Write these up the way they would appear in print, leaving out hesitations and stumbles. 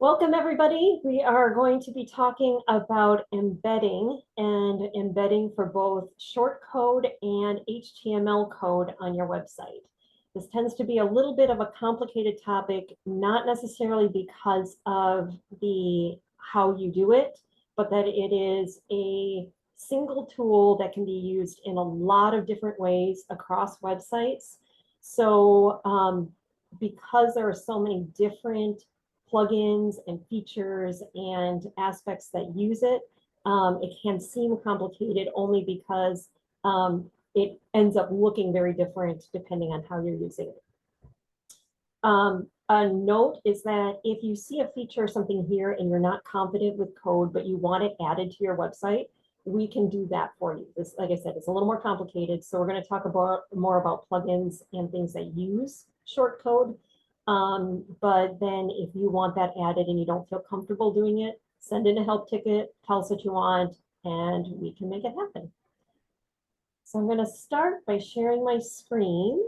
Welcome, everybody. We are going to be talking about embedding and embedding for both short code and HTML code on your website. This tends to be a little bit of a complicated topic, not necessarily because of how you do it, but that it is a single tool that can be used in a lot of different ways across websites. So because there are so many different plugins and features and aspects that use it, it can seem complicated only because it ends up looking very different depending on how you're using it. A note is that if you see a feature or something here and you're not confident with code, but you want it added to your website, we can do that for you. This, like I said, it's a little more complicated. So we're going to talk more about plugins and things that use short code. But then if you want that added and you don't feel comfortable doing it, send in a help ticket, tell us what you want, and we can make it happen. So I'm going to start by sharing my screen.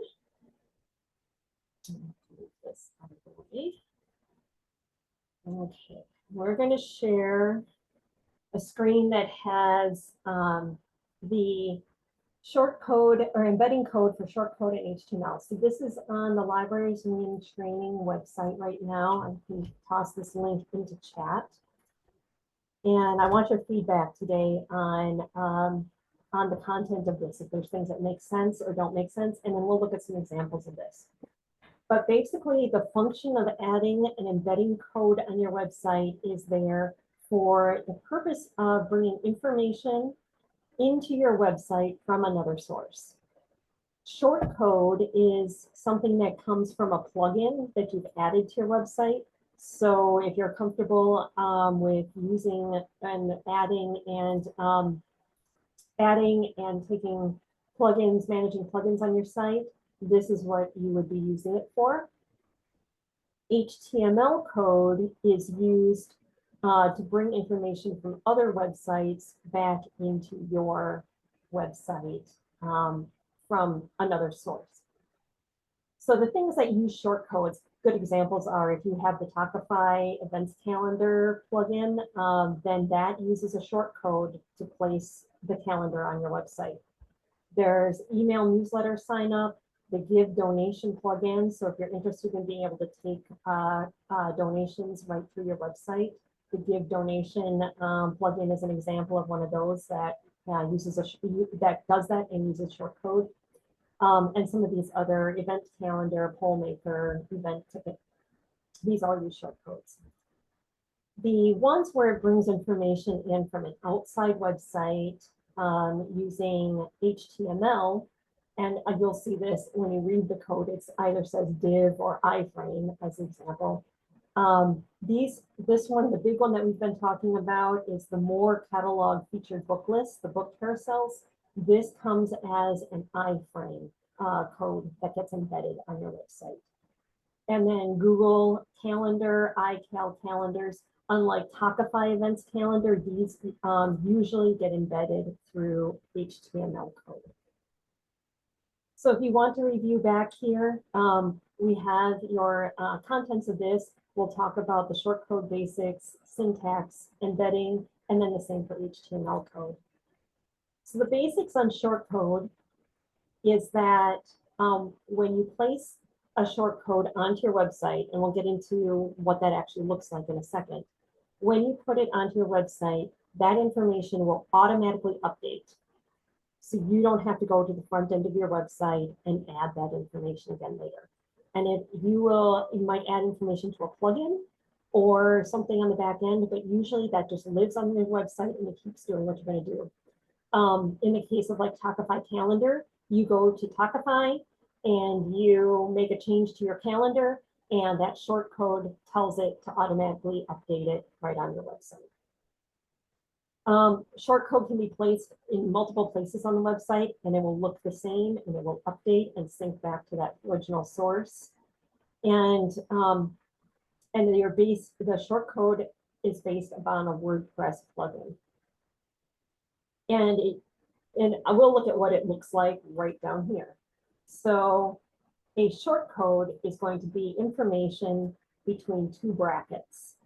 Okay, we're going to share a screen that has the short code or embedding code for short code and HTML. So this is on the Libraries Union training website right now. I can toss this link into chat. And I want your feedback today on the content of this, if there's things that make sense or don't make sense, and then we'll look at some examples of this. But basically, the function of adding and embedding code on your website is there for the purpose of bringing information into your website from another source. Short code is something that comes from a plugin that you've added to your website. So if you're comfortable with using and adding and taking plugins, managing plugins on your site, this is what you would be using it for. HTML code is used to bring information from other websites back into your website from another source. So the things that use short codes, good examples are if you have the Talkify events calendar plugin, then that uses a short code to place the calendar on your website. There's email newsletter sign up, the Give donation plugin. So if you're interested in being able to take donations right through your website, the Give donation plugin is an example of one of those that does that and uses short code. And some of these other event calendar, poll maker, event ticket, these all use short codes. The ones where it brings information in from an outside website using HTML, and you'll see this when you read the code, it either says div or iframe as an example. This one, the big one that we've been talking about is the more catalog featured book list, the book carousels. This comes as an iframe code that gets embedded on your website. And then Google Calendar, iCal calendars, unlike Talkify events calendar, these usually get embedded through HTML code. So if you want to review back here, we have your contents of this. We'll talk about the short code basics, syntax, embedding, and then the same for HTML code. So the basics on short code is that when you place a short code onto your website, and we'll get into what that actually looks like in a second, when you put it onto your website, that information will automatically update. So you don't have to go to the front end of your website and add that information again later. And if you might add information to a plugin or something on the back end, but usually that just lives on your website and it keeps doing what you're going to do. In the case of like Talkify calendar, you go to Talkify and you make a change to your calendar, and that short code tells it to automatically update it right on your website. Short code can be placed in multiple places on the website, and it will look the same, and it will update and sync back to that original source. And the short code is based upon a WordPress plugin. And I will look at what it looks like right down here. So a short code is going to be information between two brackets.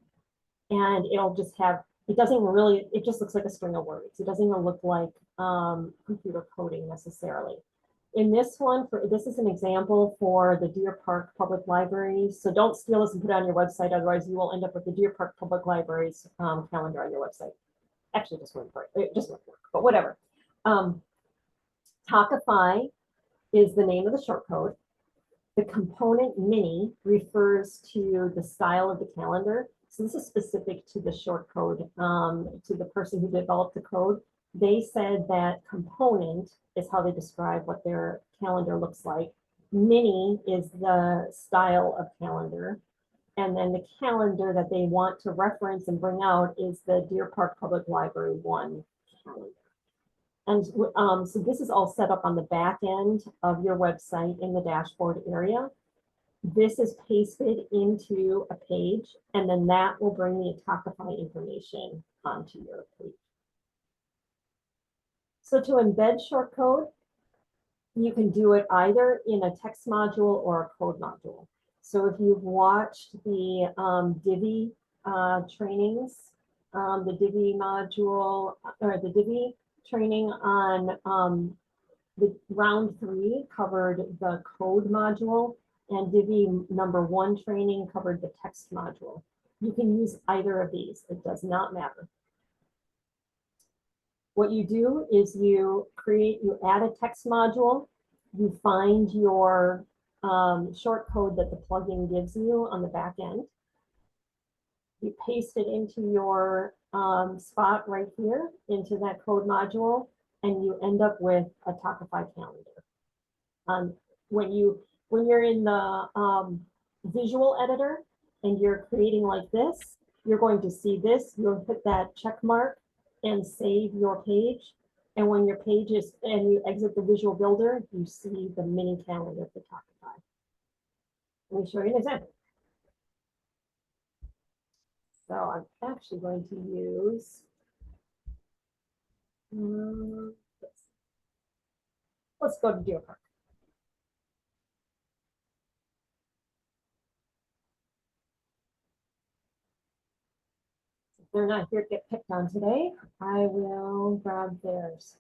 and it'll just have, it doesn't even really, it just looks like a string of words. It doesn't even look like computer coding necessarily. In this one, this is an example for the Deer Park Public Library. So don't steal this and put it on your website, otherwise you will end up with the Deer Park Public Library's calendar on your website. Actually, just wouldn't work. It just wouldn't work, but whatever. Talkify is the name of the shortcode. The component mini refers to the style of the calendar. So this is specific to the shortcode, to the person who developed the code. They said that component is how they describe what their calendar looks like. Mini is the style of calendar. And then the calendar that they want to reference and bring out is the Deer Park Public Library 1 calendar. And so this is all set up on the back end of your website in the dashboard area. This is pasted into a page, and then that will bring the Talkify information onto your page. So to embed shortcode, you can do it either in a text module or a code module. So if you've watched the Divi trainings, the Divi module, or the Divi training on the round 3 covered the code module, and Divi number 1 training covered the text module. You can use either of these, it does not matter. What you do is you add a text module, you find your shortcode that the plugin gives you on the back end. You paste it into your spot right here, into that code module, and you end up with a Talkify calendar. When you're in the visual editor and you're creating like this, you're going to see this. You'll hit that check mark and save your page. And when your page is, and you exit the visual builder, you see the mini calendar for Talkify. Let me show you an example. So I'm actually going to use this. Let's go to Deer Park. If they're not here to get picked on today, I will grab theirs.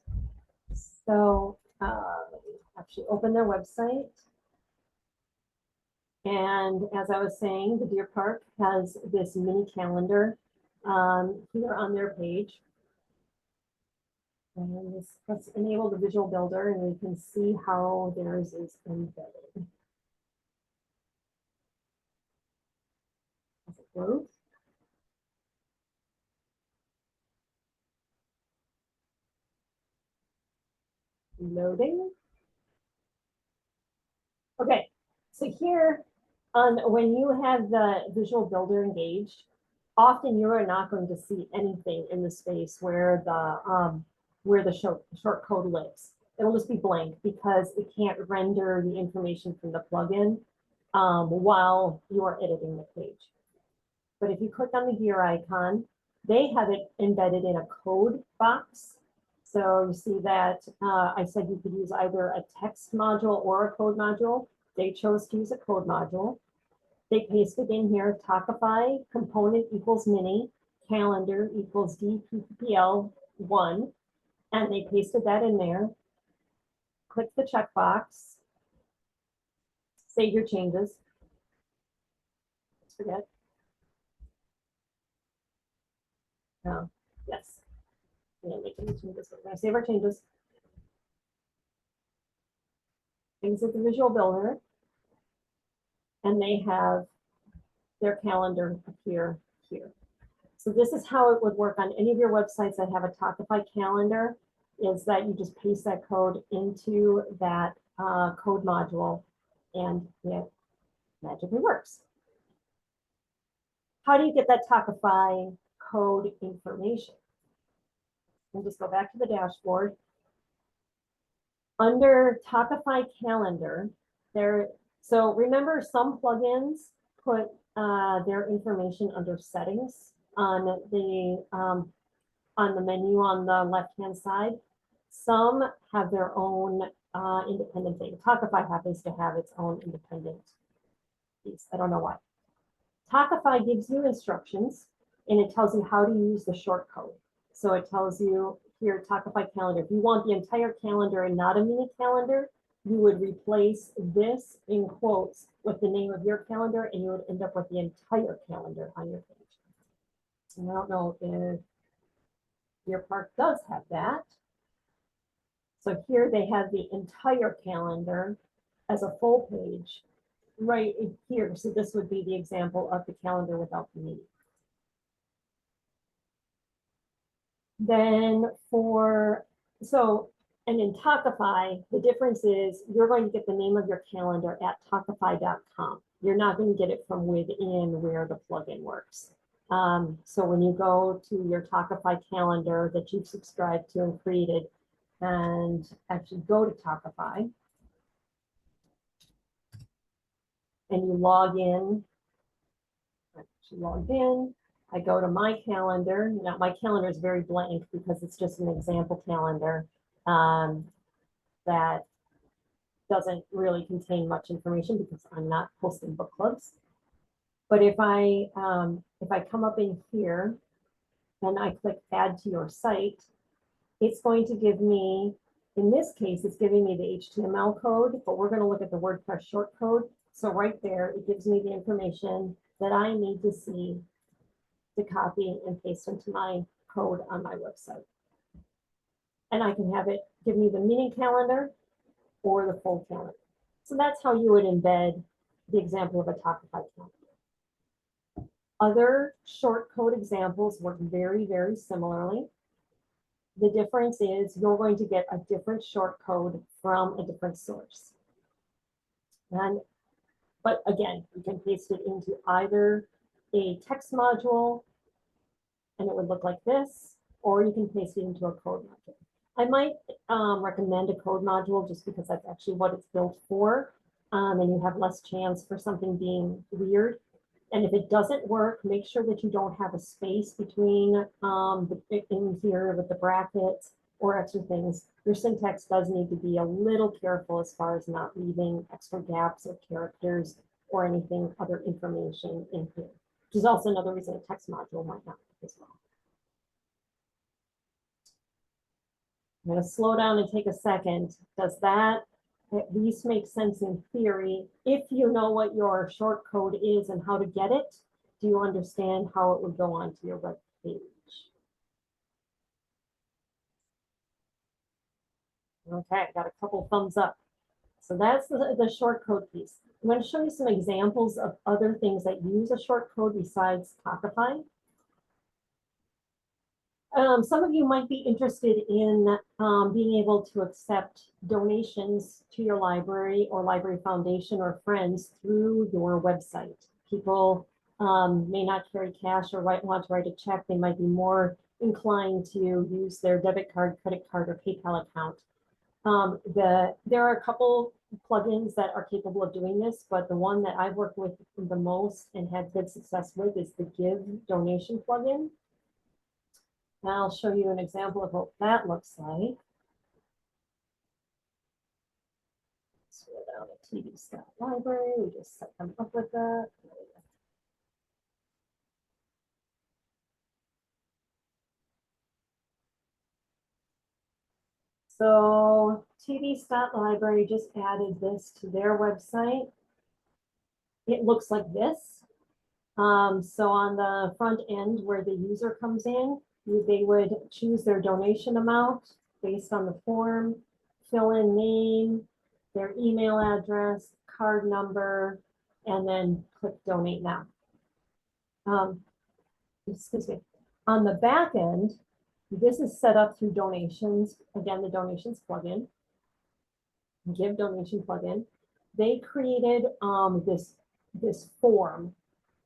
So let me actually open their website. And as I was saying, the Deer Park has this mini calendar here on their page. And let's enable the visual builder and we can see how theirs is embedded. As it goes. Loading. Okay, so here when you have the visual builder engaged, often you are not going to see anything in the space where the short code lives. It'll just be blank because it can't render the information from the plugin while you are editing the page. But if you click on the gear icon, they have it embedded in a code box. So you see that I said you could use either a text module or a code module. They chose to use a code module. They pasted in here, Talkify component equals mini, calendar equals DPPL1, and they pasted that in there. Click the checkbox, save your changes. Let's forget. Oh, yes. Yeah, make any changes. We're going to save our changes. Exit the visual builder, and they have their calendar appear here. So this is how it would work on any of your websites that have a Talkify calendar, is that you just paste that code into that code module and it magically works. How do you get that Talkify code information? And just go back to the dashboard. Under Talkify calendar, so remember some plugins put their information under settings on the menu on the left-hand side. Some have their own independent thing. Talkify happens to have its own independent piece. I don't know why. Talkify gives you instructions and it tells you how to use the short code. So it tells you here, Talkify calendar. If you want the entire calendar and not a mini calendar, you would replace this in quotes with the name of your calendar, and you would end up with the entire calendar on your page. And I don't know if your park does have that. So here they have the entire calendar as a full page right here. So this would be the example of the calendar without the meeting. Then and in Talkify, the difference is you're going to get the name of your calendar at talkify.com. You're not going to get it from within where the plugin works. So when you go to your Talkify calendar that you've subscribed to and created, and actually go to Talkify, and you log in, I go to my calendar. Now my calendar is very blank because it's just an example calendar that doesn't really contain much information because I'm not posting book clubs. But if I come up in here and I click add to your site, it's going to give me, in this case, it's giving me the HTML code, but we're going to look at the WordPress short code. So right there, it gives me the information that I need to see to copy and paste into my code on my website. And I can have it give me the mini calendar or the full calendar. So that's how you would embed the example of a Talkify calendar. Other short code examples work very, very similarly. The difference is you're going to get a different short code from a different source. But again, you can paste it into either a text module and it would look like this, or you can paste it into a code module. I might recommend a code module just because that's actually what it's built for, and you have less chance for something being weird. And if it doesn't work, make sure that you don't have a space between in here with the brackets or extra things. Your syntax does need to be a little careful as far as not leaving extra gaps or characters or anything, other information in here, which is also another reason a text module might not work as well. I'm going to slow down and take a second. Does that at least make sense in theory? If you know what your short code is and how to get it, do you understand how it would go onto your web page? Okay, got a couple thumbs up. So that's the short code piece. I'm going to show you some examples of other things that use a short code besides Talkify. Some of you might be interested in being able to accept donations to your library or library foundation or friends through your website. People may not carry cash or want to write a check. They might be more inclined to use their debit card, credit card, or PayPal account. There are a couple plugins that are capable of doing this, but the one that I've worked with the most and had good success with is the Give donation plugin. And I'll show you an example of what that looks like. Scroll down to TV Stat Library. We just set them up with that. So TV Stat Library just added this to their website. It looks like this. So on the front end where the user comes in, they would choose their donation amount based on the form, fill in name, their email address, card number, and then click donate now. Excuse me. On the back end, this is set up through donations. Again, the donations plugin, Give donation plugin. They created this form.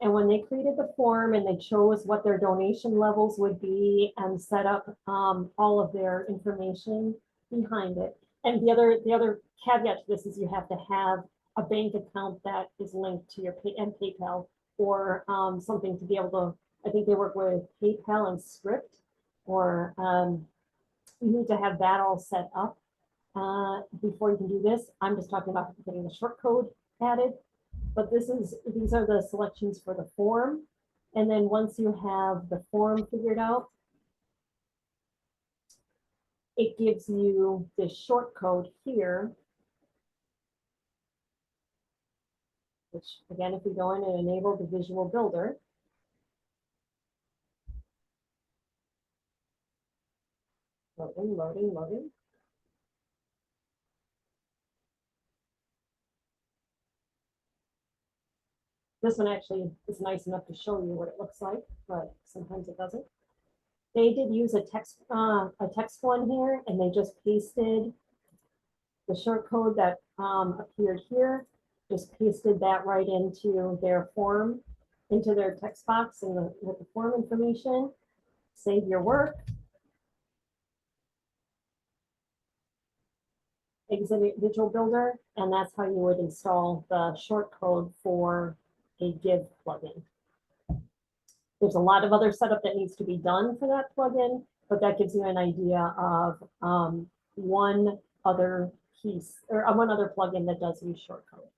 And when they created the form and they chose what their donation levels would be and set up all of their information behind it. And the other caveat to this is you have to have a bank account that is linked to your PayPal or something to be able to, I think they work with PayPal and Script, or you need to have that all set up before you can do this. I'm just talking about getting the short code added. But these are the selections for the form. And then once you have the form figured out, it gives you this short code here, which again, if we go in and enable the visual builder, loading, loading, loading. This one actually is nice enough to show you what it looks like, but sometimes it doesn't. They did use a text one here, and they just pasted the short code that appeared here, just pasted that right into their form, into their text box and with the form information. Save your work. Exit Visual Builder, and that's how you would install the short code for a Give plugin. There's a lot of other setup that needs to be done for that plugin, but that gives you an idea of one other piece or one other plugin that does use short code.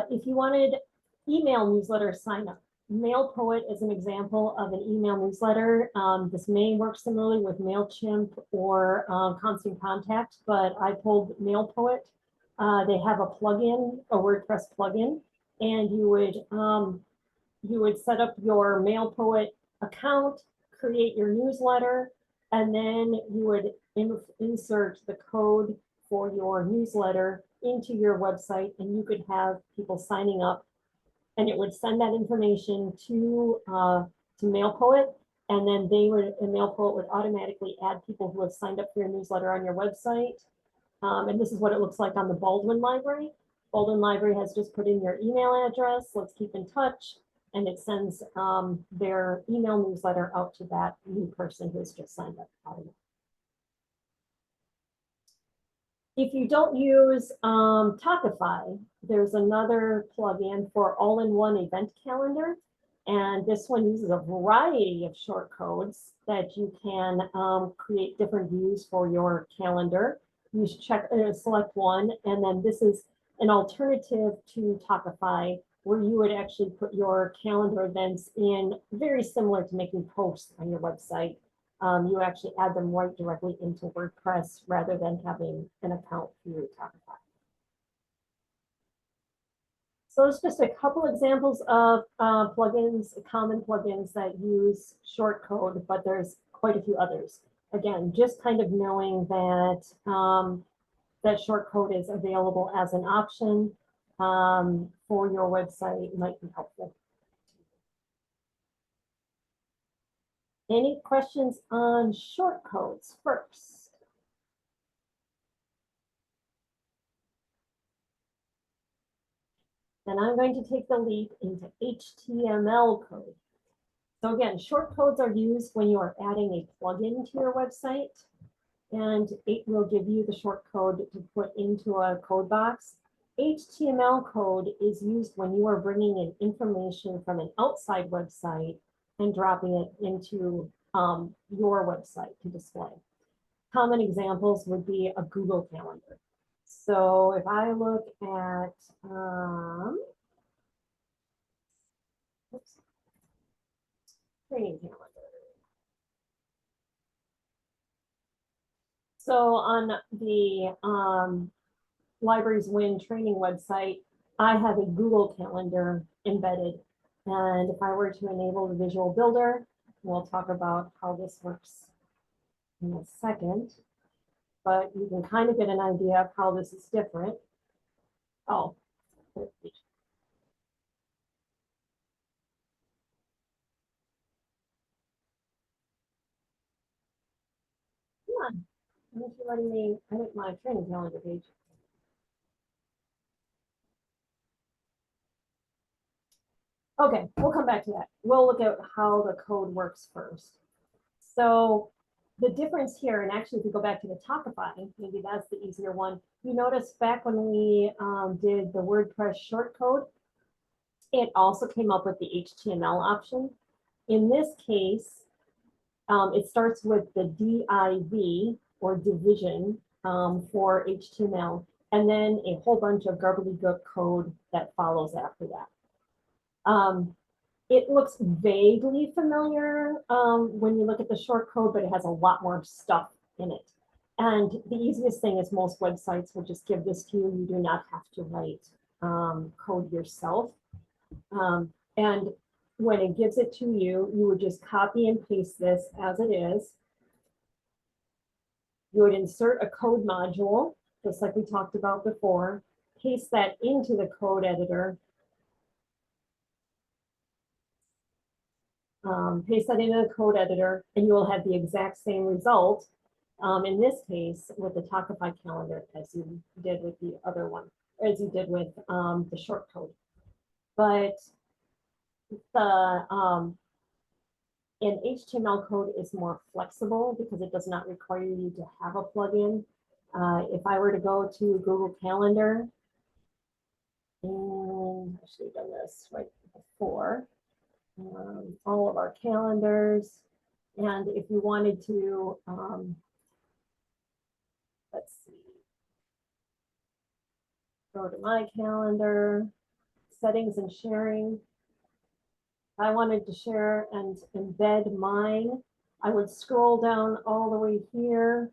If you wanted email newsletter sign up, MailPoet is an example of an email newsletter. This may work similarly with MailChimp or Constant Contact, but I pulled MailPoet. They have a plugin, a WordPress plugin, and you would set up your MailPoet account, create your newsletter, and then you would insert the code for your newsletter into your website, and you could have people signing up, and it would send that information to MailPoet, and then MailPoet would automatically add people who have signed up for your newsletter on your website. And this is what it looks like on the Baldwin Library. Baldwin Library has just put in your email address. Let's keep in touch. And it sends their email newsletter out to that new person who's just signed up. If you don't use Talkify, there's another plugin for all-in-one event calendar. And this one uses a variety of short codes that you can create different views for your calendar. You should select one, and then this is an alternative to Talkify, where you would actually put your calendar events in, very similar to making posts on your website. You actually add them right directly into WordPress rather than having an account through Talkify. So it's just a couple examples of plugins, common plugins that use short code, but there's quite a few others. Again, just kind of knowing that that short code is available as an option for your website might be helpful. Any questions on short codes first? Then I'm going to take the leap into HTML code. So again, short codes are used when you are adding a plugin to your website, and it will give you the short code to put into a code box. HTML code is used when you are bringing in information from an outside website and dropping it into your website to display. Common examples would be a Google Calendar. So if I look at training calendar. So on the Libraries Win training website, I have a Google Calendar embedded. And if I were to enable the visual builder, we'll talk about how this works in a second, but you can kind of get an idea of how this is different. Oh, come on. Why don't you letting me edit my training calendar page? Okay, we'll come back to that. We'll look at how the code works first. So the difference here, and actually if we go back to the Talkify, maybe that's the easier one. You notice back when we did the WordPress short code, it also came up with the HTML option. In this case, it starts with the div or division for HTML, and then a whole bunch of gobbledygook code that follows after that. It looks vaguely familiar when you look at the short code, but it has a lot more stuff in it. And the easiest thing is most websites will just give this to you. You do not have to write code yourself. And when it gives it to you, you would just copy and paste this as it is. You would insert a code module, just like we talked about before, paste that into the code editor, paste that into the code editor, and you will have the exact same result, in this case, with the Talkify calendar as you did with the other one, as you did with the short code. But the and HTML code is more flexible because it does not require you to have a plugin. If I were to go to Google Calendar, and I should have done this right before, all of our calendars, and if you wanted to, let's see, go to my calendar, settings and sharing. I wanted to share and embed mine. I would scroll down all the way here.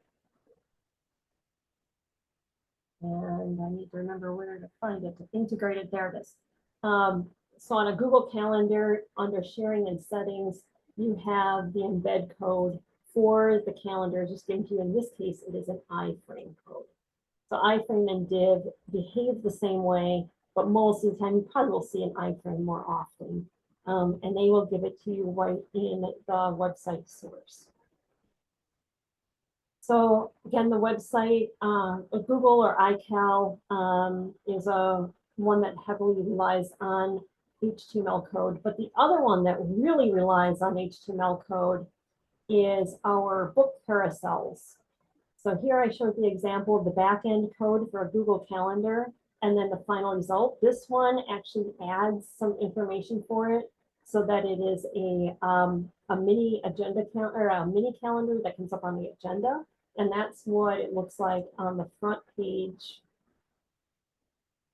And I need to remember where to find it to integrate it. There it is. So on a Google Calendar, under sharing and settings, you have the embed code for the calendar. Just going to, in this case, it is an iframe code. So iframe and div behave the same way, but most of the time you probably will see an iframe more often. And they will give it to you right in the website source. So again, the website, Google or iCal is one that heavily relies on HTML code. But the other one that really relies on HTML code is our book carousels. So here I showed the example of the backend code for a Google Calendar and then the final result. This one actually adds some information for it so that it is a mini agenda or a mini calendar that comes up on the agenda. And that's what it looks like on the front page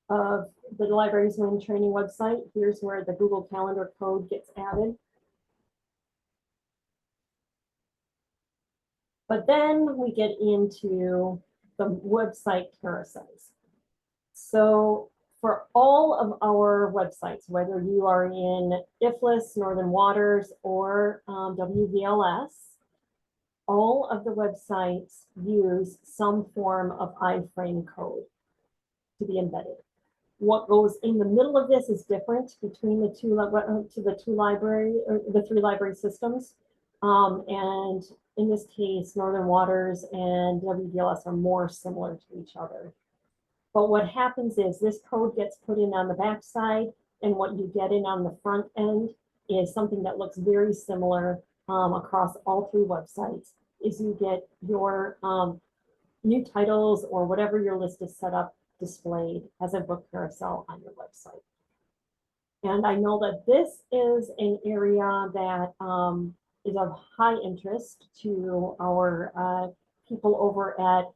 of the Libraries Win training website. Here's where the Google Calendar code gets added. But then we get into the website carousels. So for all of our websites, whether you are in IFLIS, Northern Waters, or WVLS, all of the websites use some form of iframe code to be embedded. What goes in the middle of this is different between the three library systems. And in this case, Northern Waters and WVLS are more similar to each other. But what happens is this code gets put in on the back side, and what you get in on the front end is something that looks very similar across all three websites. Is you get your new titles or whatever your list is set up displayed as a book carousel on your website. And I know that this is an area that is of high interest to our people over at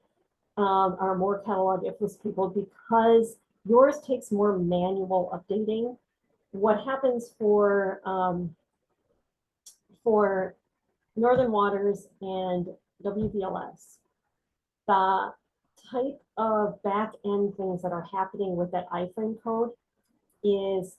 our more catalog IFLIS people, because yours takes more manual updating. What happens for Northern Waters and WVLS, the type of back-end things that are happening with that iframe code is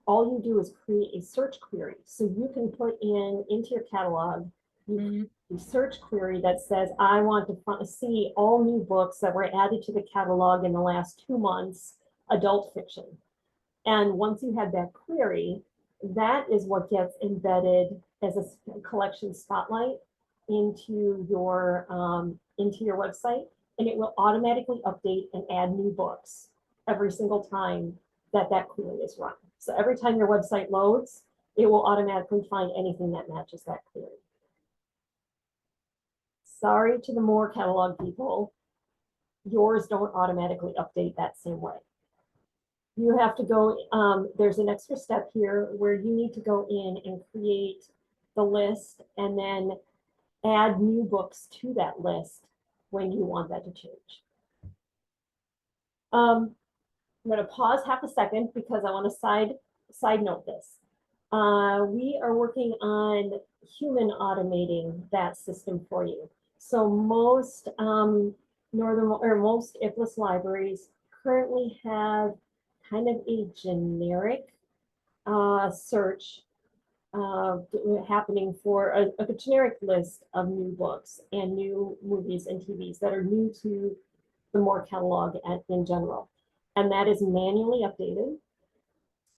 all you do is create a search query. So you can put into your catalog, a search query that says, I want to see all new books that were added to the catalog in the last 2 months, adult fiction. And once you have that query, that is what gets embedded as a collection spotlight into your website, and it will automatically update and add new books every single time that query is run. So every time your website loads, it will automatically find anything that matches that query. Sorry to the more catalog people, yours don't automatically update that same way. You have to go, there's an extra step here where you need to go in and create the list and then add new books to that list when you want that to change. I'm going to pause half a second because I want to side note this. We are working on human automating that system for you. So most most IFLS libraries currently have kind of a generic search happening for a generic list of new books and new movies and TVs that are new to the More catalog in general. And that is manually updated.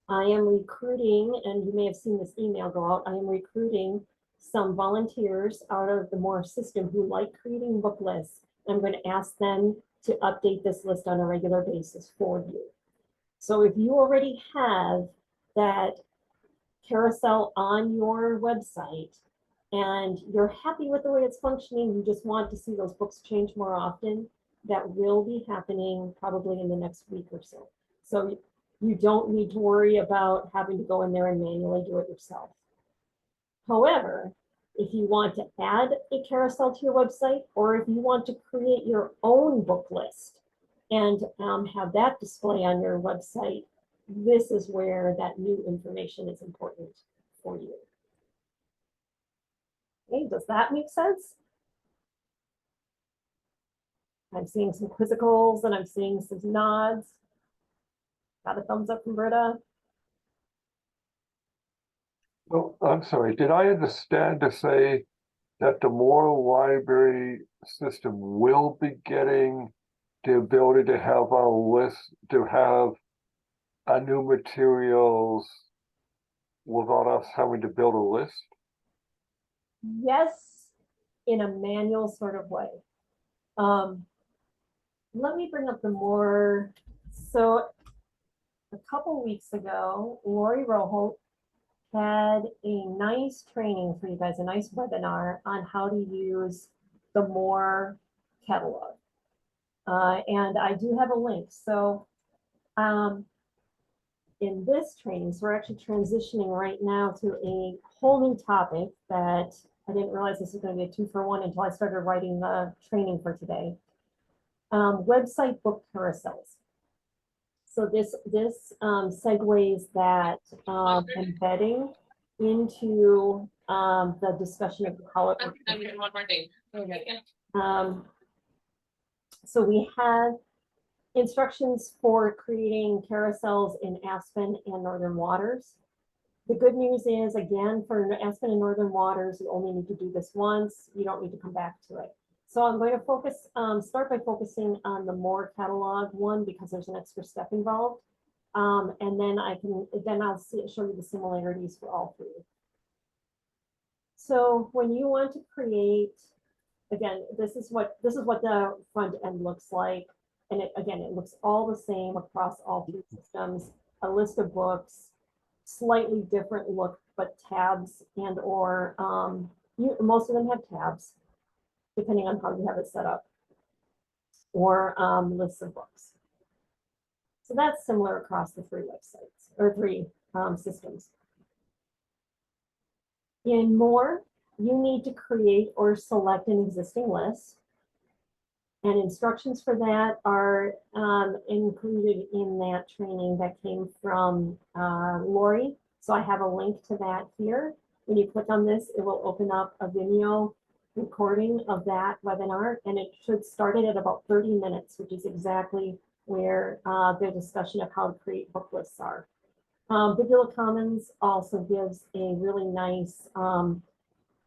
I am recruiting, and you may have seen this email go out, I am recruiting some volunteers out of the More system who like creating book lists. I'm going to ask them to update this list on a regular basis for you. So if you already have that carousel on your website and you're happy with the way it's functioning, you just want to see those books change more often, that will be happening probably in the next week or so. So you don't need to worry about having to go in there and manually do it yourself. However, if you want to add a carousel to your website, or if you want to create your own book list and have that display on your website, this is where that new information is important for you. Okay, does that make sense? I'm seeing some quizzicals and I'm seeing some nods. Got a thumbs up from Britta. Well, I'm sorry, did I understand to say that the More library system will be getting the ability to have a list, to have a new materials without us having to build a list? Yes, in a manual sort of way. Let me bring up the More. So a couple weeks ago, Lori Roholt had a nice training for you guys, a nice webinar on how to use the More catalog. And I do have a link. So in this training, so we're actually transitioning right now to a whole new topic that I didn't realize this was going to be a 2-for-1 until I started writing the training for today. Website book carousels. So this segues that embedding into the discussion of how it works. So we have instructions for creating carousels in Aspen and Northern Waters. The good news is, again, for Aspen and Northern Waters, you only need to do this once. You don't need to come back to it. So I'm going to focus, start by focusing on the More catalog one because there's an extra step involved. And then I'll show you the similarities for all three. So when you want to create, again, this is what the front end looks like. And it looks all the same across all three systems. A list of books, slightly different look, but tabs and or most of them have tabs, depending on how you have it set up, or lists of books. So that's similar across the three websites or three systems. In More, you need to create or select an existing list. And instructions for that are included in that training that came from Lori. So I have a link to that here. When you click on this, it will open up a Vimeo recording of that webinar, and it should start it at about 30 minutes, which is exactly where the discussion of how to create book lists are. Bibula Commons also gives a really nice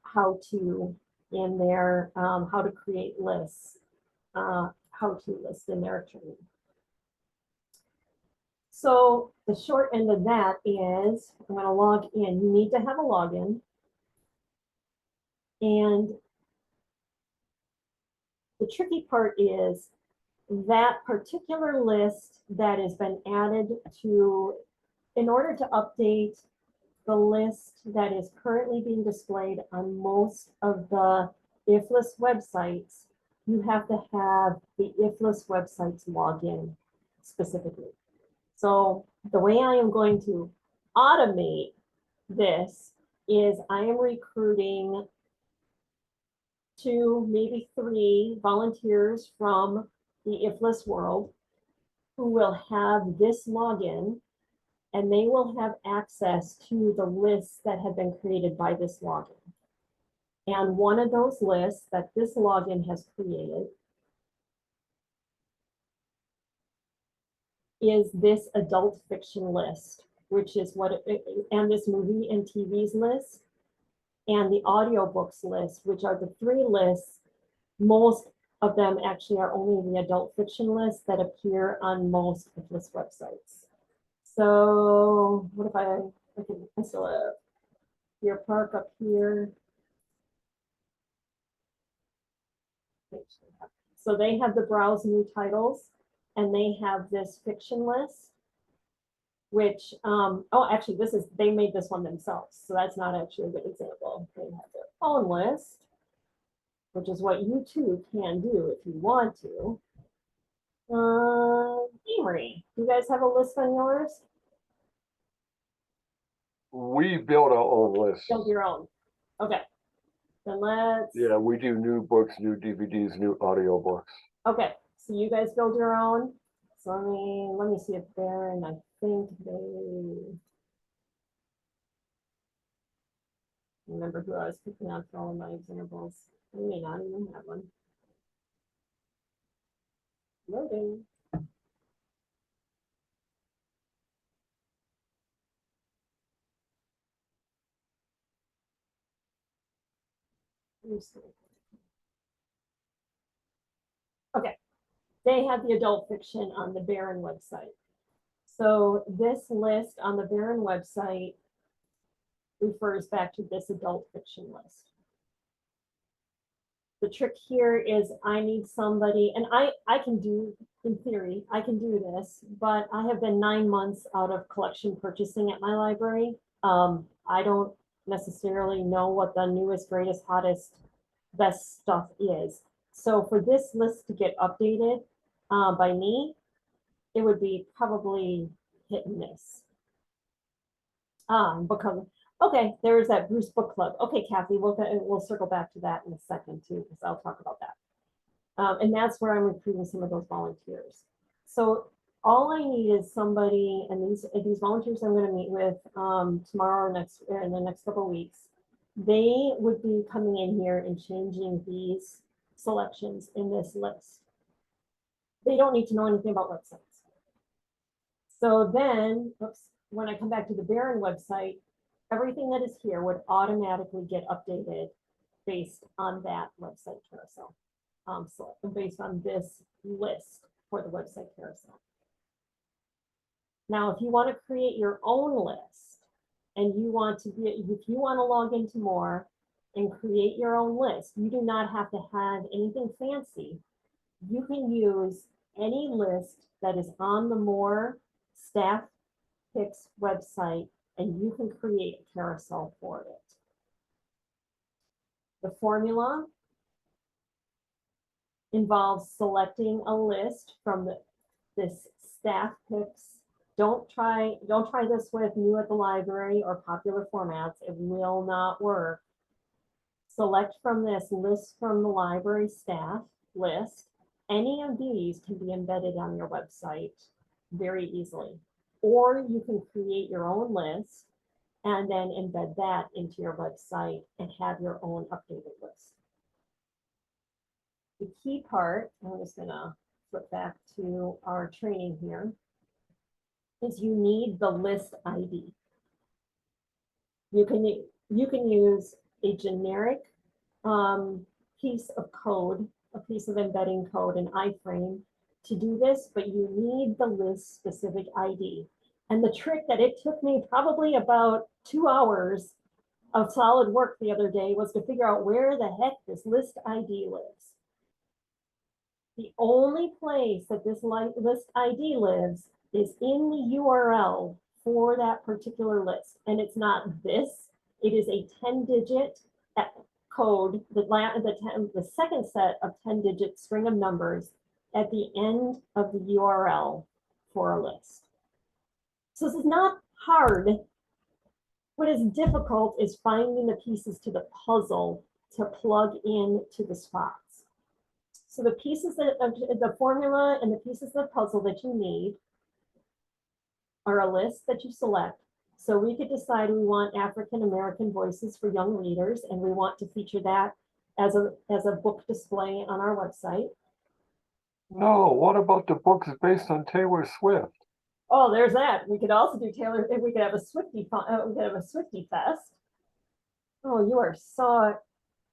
how-to in there, how to create lists. How-to list in their training. So the short end of that is I'm going to log in. You need to have a login. And the tricky part is that particular list that has been added to, in order to update the list that is currently being displayed on most of the IFLS websites, you have to have the IFLS website's login specifically. So the way I am going to automate this is I am recruiting 2, maybe 3 volunteers from the IFLS world who will have this login, and they will have access to the lists that have been created by this login. And one of those lists that this login has created is this adult fiction list, which is and this movie and TVs list, and the audiobooks list, which are the three lists. Most of them actually are only the adult fiction lists that appear on most of this websites. So what if I still have your park up here. So they have the browse new titles, and they have this fiction list, which, oh, actually they made this one themselves. So that's not actually a good example. They have their own list, which is what you too can do if you want to. Amory, you guys have a list on yours? We build our own list. Build your own. Okay. Then let's. Yeah, we do new books, new DVDs, new audiobooks. Okay, so you guys build your own. So let me see if Baron, I think they. Remember who I was picking out for all of my examples. I may not even have one. Loading. Okay, they have the adult fiction on the Baron website. So this list on the Baron website refers back to this adult fiction list. The trick here is I need somebody, and I can do, in theory, I can do this, but I have been 9 months out of collection purchasing at my library. I don't necessarily know what the newest, greatest, hottest, best stuff is. So for this list to get updated by me, it would be probably hit and miss. Because okay, there's that Bruce Book Club. Okay, Kathy, we'll circle back to that in a second too, because I'll talk about that. And that's where I'm recruiting some of those volunteers. So all I need is somebody, and these volunteers I'm going to meet with tomorrow or in the next couple of weeks. They would be coming in here and changing these selections in this list. They don't need to know anything about websites. So then, when I come back to the Baron website, everything that is here would automatically get updated based on that website carousel. So based on this list for the website carousel. Now, if you want to create your own list and you want to if you want to log into More and create your own list, you do not have to have anything fancy. You can use any list that is on the More staff picks website, and you can create a carousel for it. The formula involves selecting a list from this staff picks. Don't try this with new at the library or popular formats. It will not work. Select from this list from the library staff list. Any of these can be embedded on your website very easily. Or you can create your own list and then embed that into your website and have your own updated list. The key part, I'm just gonna flip back to our training here, is you need the list ID. You can use a generic piece of code, a piece of embedding code, an iframe to do this, but you need the list specific ID. And the trick that it took me probably about 2 hours of solid work the other day was to figure out where the heck this list ID lives. The only place that this list ID lives is in the URL for that particular list. And it's not this, it is a 10-digit code, the second set of 10-digit string of numbers at the end of the URL for a list. So this is not hard. What is difficult is finding the pieces to the puzzle to plug in to the spots. So the pieces of the formula and the pieces of the puzzle that you need are a list that you select. So we could decide we want African American voices for young readers, and we want to feature that as a book display on our website. No, what about the books based on Taylor Swift? Oh, there's that. We could also do Taylor. If we could have a Swifty, we could have a Swifty fest. Oh, you are so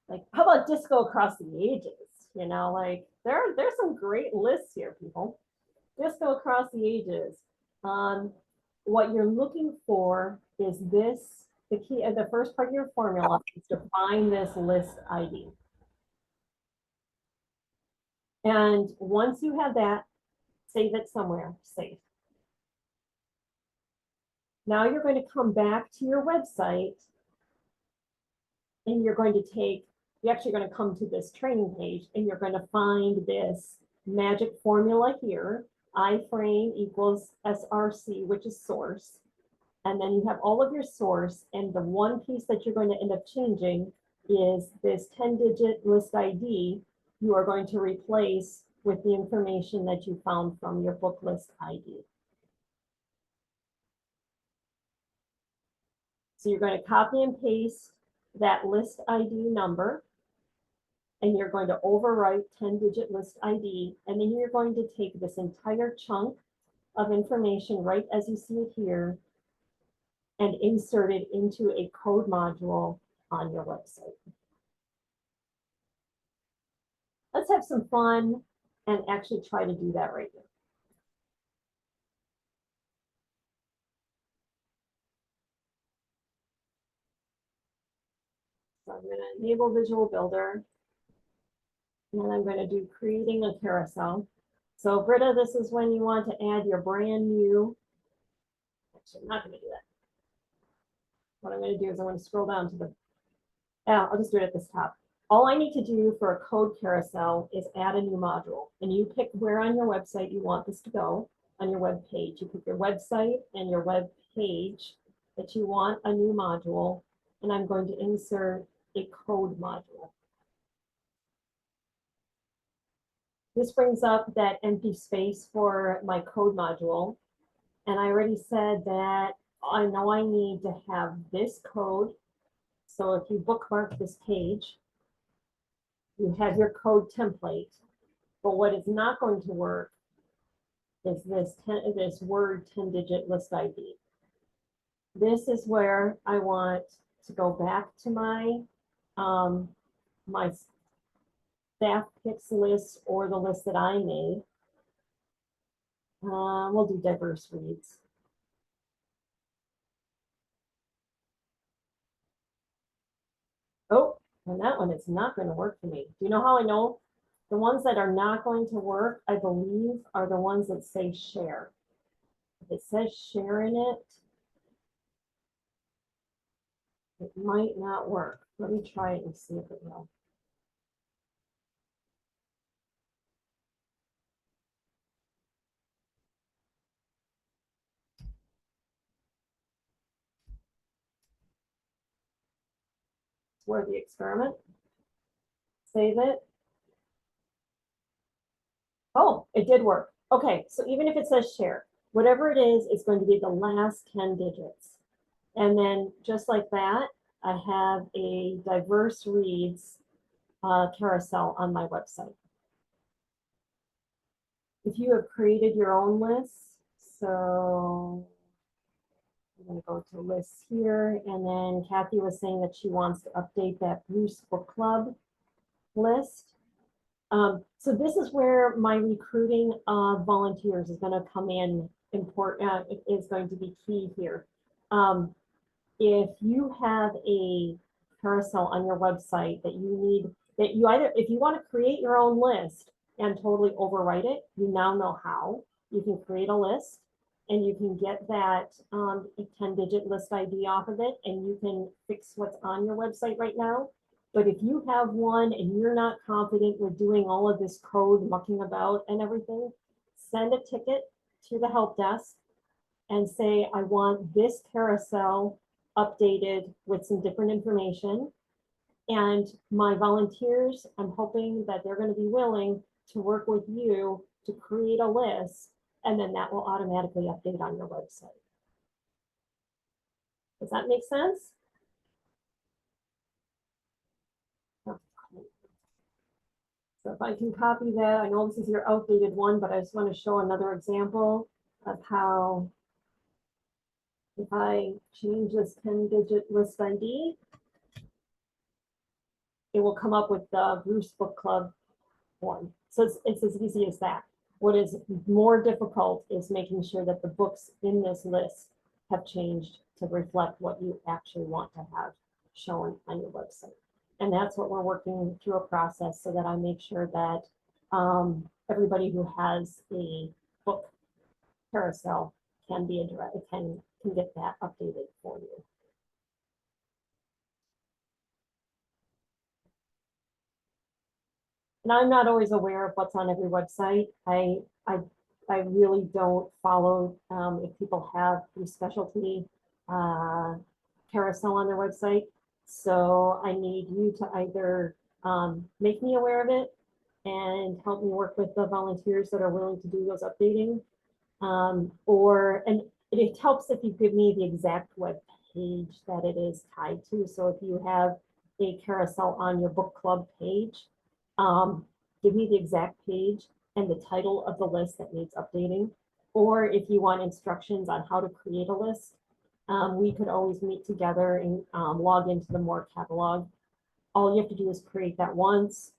like. How about Disco Across the Ages? You know, like there's some great lists here, people. Disco Across the Ages. What you're looking for is this. The key, the first part of your formula is to find this list ID. And once you have that, save it somewhere safe. Now you're going to come back to your website and you're going to you're actually going to come to this training page and you're going to find this magic formula here. iframe equals SRC, which is source. And then you have all of your source, and the one piece that you're going to end up changing is this 10-digit list ID you are going to replace with the information that you found from your book list ID. So you're going to copy and paste that list ID number, and you're going to overwrite 10-digit list ID, and then you're going to take this entire chunk of information right as you see it here and insert it into a code module on your website. Let's have some fun and actually try to do that right now. So I'm going to enable Visual Builder, and I'm going to do creating a carousel. So Britta, this is when you want to add your brand new, actually I'm not going to do that. What I'm going to do is I'm going to scroll down to the, I'll just do it at this top. All I need to do for a code carousel is add a new module, and you pick where on your website you want this to go on your web page. You pick your website and your web page that you want a new module, and I'm going to insert a code module. This brings up that empty space for my code module, and I already said that I know I need to have this code. So if you bookmark this page, you have your code template, but what is not going to work is this word 10-digit list ID. This is where I want to go back to my my staff picks list or the list that I made. We'll do diverse reads. Oh, and that one is not going to work for me. Do you know how I know? The ones that are not going to work, I believe, are the ones that say share. If it says share in it, it might not work. Let me try it and see if it will. It's worth the experiment. Save it. Oh, it did work. Okay, so even if it says share, whatever it is, it's going to be the last 10 digits. And then just like that, I have a diverse reads carousel on my website. If you have created your own list, so I'm going to go to lists here, and then Kathy was saying that she wants to update that Bruce Book Club list. So this is where my recruiting of volunteers is going to come in important, is going to be key here. If you have a carousel on your website that you need, that you either, if you want to create your own list and totally overwrite it, you now know how. You can create a list and you can get that 10-digit list ID off of it, and you can fix what's on your website right now. But if you have one and you're not confident with doing all of this code mucking about and everything, send a ticket to the help desk and say, I want this carousel updated with some different information. And my volunteers, I'm hoping that they're going to be willing to work with you to create a list and then that will automatically update on your website. Does that make sense? So if I can copy that, I know this is your outdated one, but I just want to show another example of how if I change this 10-digit list ID, it will come up with the Bruce Book Club one. So it's as easy as that. What is more difficult is making sure that the books in this list have changed to reflect what you actually want to have shown on your website. And that's what we're working through a process so that I make sure that everybody who has a book carousel can be addressed, can get that updated for you. And I'm not always aware of what's on every website. I really don't follow if people have a specialty carousel on their website. So I need you to either make me aware of it and help me work with the volunteers that are willing to do those updating. And it helps if you give me the exact web page that it is tied to. So if you have a carousel on your book club page, give me the exact page and the title of the list that needs updating. Or if you want instructions on how to create a list, we could always meet together and log into the More catalog. All you have to do is create that once.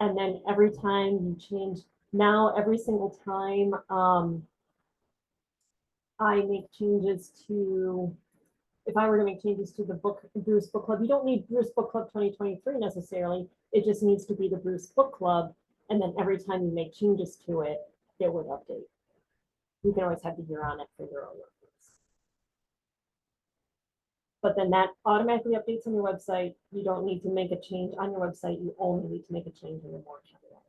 And then every time you change, now every single time I make changes to, if I were to make changes to the Bruce Book Club, you don't need Bruce Book Club 2023 necessarily. It just needs to be the Bruce Book Club. And then every time you make changes to it, it would update. You can always have the year on it for your own reference. But then that automatically updates on your website. You don't need to make a change on your website. You only need to make a change in the More catalog.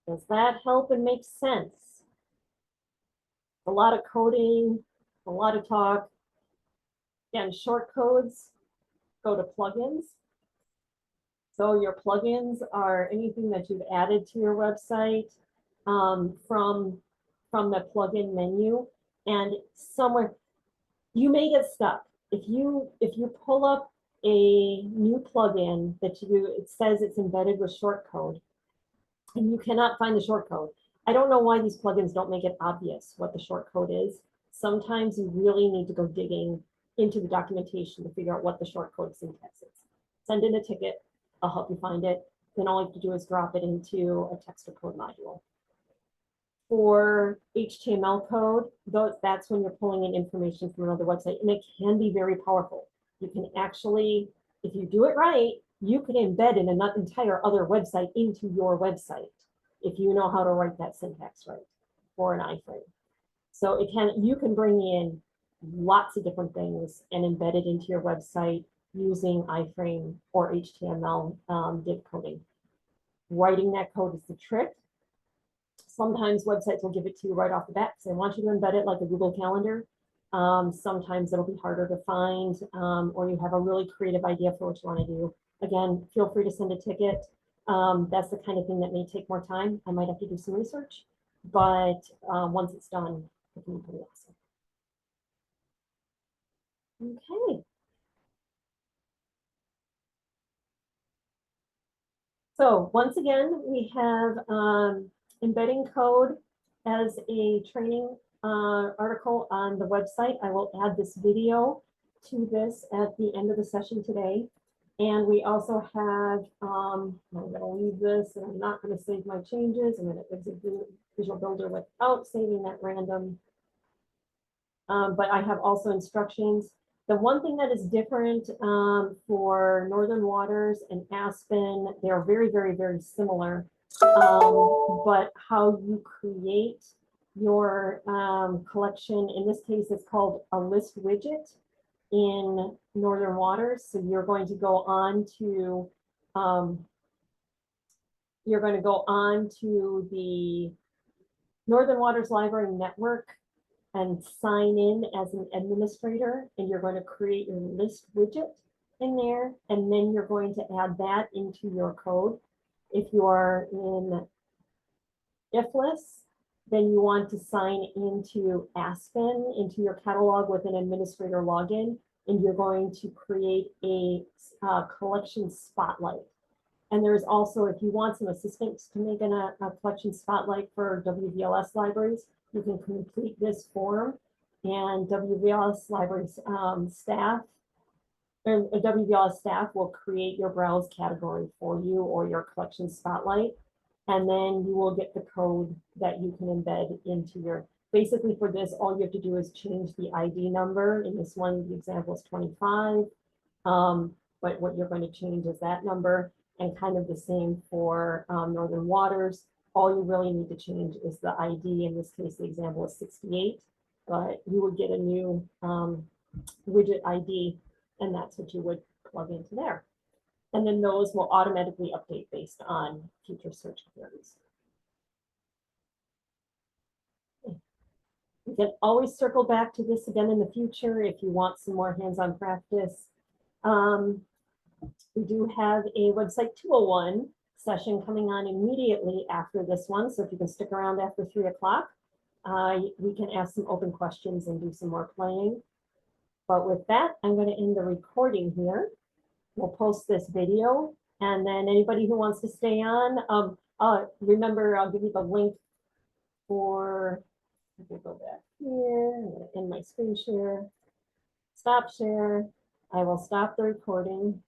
Does that help and make sense? A lot of coding, a lot of talk. Again, short codes, go to plugins. So your plugins are anything that you've added to your website from the plugin menu. And somewhere you may get stuck. If you pull up a new plugin that it says it's embedded with shortcode, and you cannot find the shortcode. I don't know why these plugins don't make it obvious what the shortcode is. Sometimes you really need to go digging into the documentation to figure out what the shortcode syntax is. Send in a ticket, I'll help you find it. Then all you have to do is drop it into a text to code module. For HTML code, that's when you're pulling in information from another website, and it can be very powerful. You can actually, if you do it right, you can embed an entire other website into your website if you know how to write that syntax right for an iframe. So you can bring in lots of different things and embed it into your website using iframe or HTML div coding. Writing that code is the trick. Sometimes websites will give it to you right off the bat. So they want you to embed it like a Google Calendar. Sometimes it'll be harder to find, or you have a really creative idea for what you want to do. Again, feel free to send a ticket. That's the kind of thing that may take more time. I might have to do some research, but once it's done, it can be pretty awesome. Okay. So once again, we have embedding code as a training article on the website. I will add this video to this at the end of the session today. And we also have, I'm going to leave this and I'm not going to save my changes. I'm going to exit Visual Builder without saving that random. But I have also instructions. The one thing that is different for Northern Waters and Aspen, they're very, very, very similar. But how you create your collection, in this case, it's called a list widget in Northern Waters. So you're going to go on to the Northern Waters Library Network and sign in as an administrator, and you're going to create your list widget in there, and then you're going to add that into your code. If you are in IFLIS, then you want to sign into Aspen, into your catalog with an administrator login, and you're going to create a collection spotlight. And there's also, if you want some assistance to make a collection spotlight for WVLS libraries, you can complete this form, and WVLS libraries staff, or WVLS staff will create your browse category for you or your collection spotlight. And then you will get the code that you can embed into your, basically for this, all you have to do is change the ID number. In this one, the example is 25. But what you're going to change is that number, and kind of the same for Northern Waters. All you really need to change is the ID. In this case, the example is 68, but you would get a new widget ID, and that's what you would plug into there. And then those will automatically update based on future search queries. You can always circle back to this again in the future if you want some more hands-on practice. We do have a website 201 session coming on immediately after this one. So if you can stick around after 3 o'clock, we can ask some open questions and do some more playing. But with that, I'm going to end the recording here. We'll post this video, and then anybody who wants to stay on, remember, I'll give you the link for, let me go back here, I'm going to end my screen share, stop share. I will stop the recording.